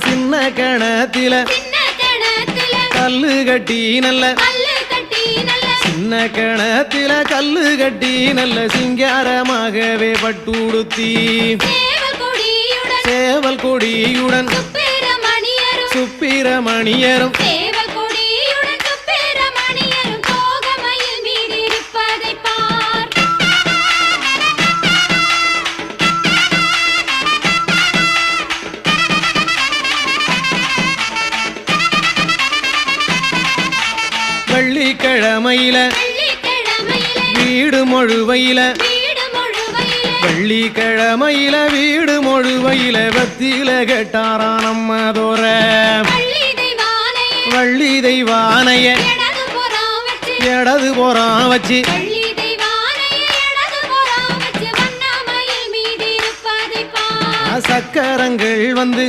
சின்ன கணத்தில கல்லு கட்டி நல்ல சின்ன கணத்தில கல்லு கட்டி நல்ல சிங்காரமாகவே பட்டுடுத்தி சேவல் கொடியுடன் சுப்பிரமணியரும் வெள்ளிக்கிழமையில வீடு மொழுவையில வெள்ளிக்கிழமையில வீடு மொழுவையில வெத்தில கேட்டாராம் நம்ம தோற வள்ளி தெய்வானைய இடது போறான் வச்சு சக்கரங்கள் வந்து